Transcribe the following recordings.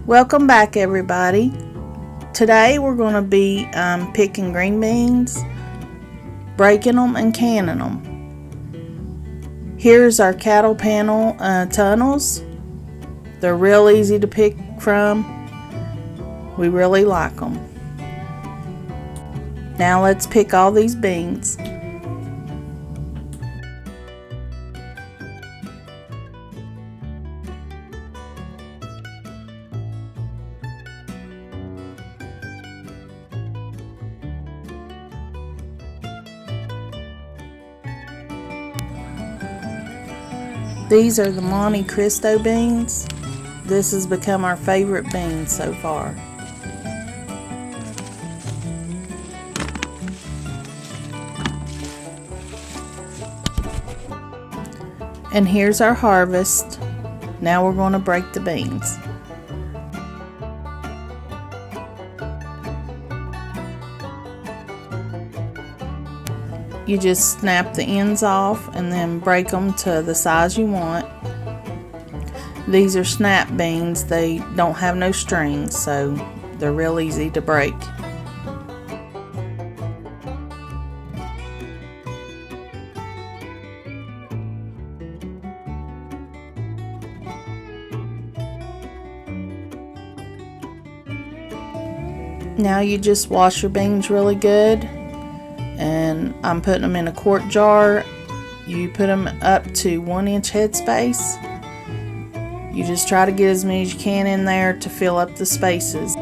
Welcome back, everybody. Today we're going to be picking green beans, breaking them and canning them. Here's our cattle panel tunnels. They're real easy to pick from. We really like them. Now let's pick all these beans. These are the Monte Cristo beans. This has become our favorite bean so far. And here's our harvest. Now we're going to break the beans. You just snap the ends off and then break them to the size you want. These are snap beans. They don't have no strings, so they're real easy to break. Now you just wash your beans really good, and I'm putting them in a quart jar. You put them up to 1 inch headspace. You just try to get as many as you can in there to fill up the spaces.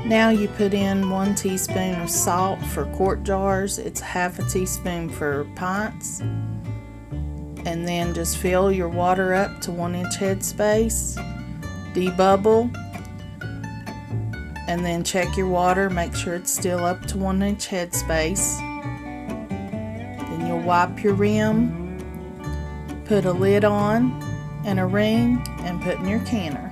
Now you put in 1 teaspoon of salt for quart jars. It's half a teaspoon for pints. And then just fill your water up to 1 inch headspace. Debubble. And then check your water. Make sure it's still up to 1 inch headspace. Then you'll wipe your rim. Put a lid on and a ring and put in your canner.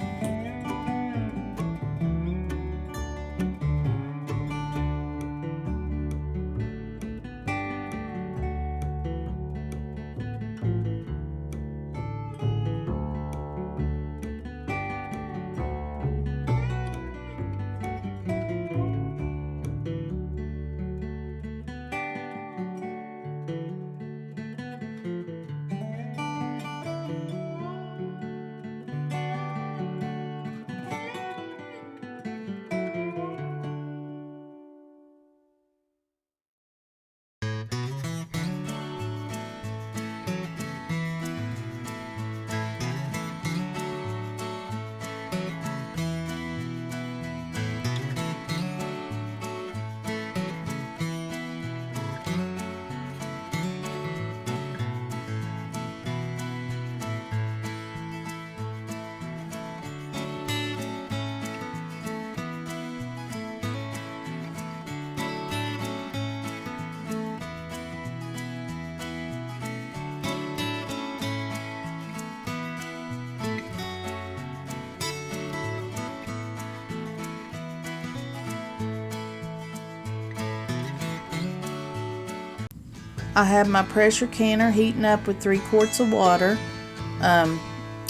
I have my pressure canner heating up with 3 quarts of water.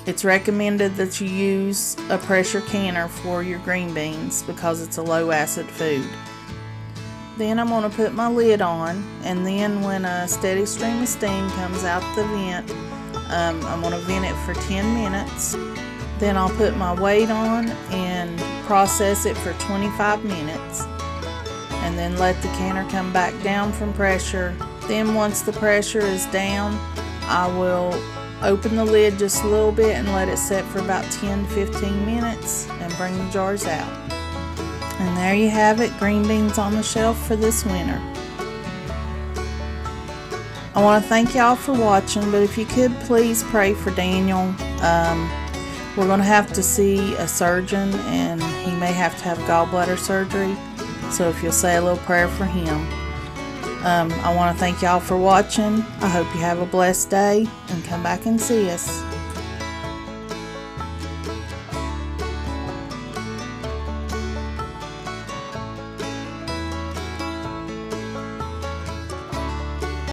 It's recommended that you use a pressure canner for your green beans because it's a low acid food. Then I'm going to put my lid on, and then when a steady stream of steam comes out the vent, I'm going to vent it for 10 minutes. Then I'll put my weight on and process it for 25 minutes. And then let the canner come back down from pressure. Then once the pressure is down, I will open the lid just a little bit and let it set for about 10-15 minutes and bring the jars out. And there you have it, green beans on the shelf for this winter. I want to thank y'all for watching, but if you could please pray for Daniel. We're going to have to see a surgeon, and he may have to have gallbladder surgery. So if you'll say a little prayer for him. I want to thank y'all for watching. I hope you have a blessed day, and come back and see us.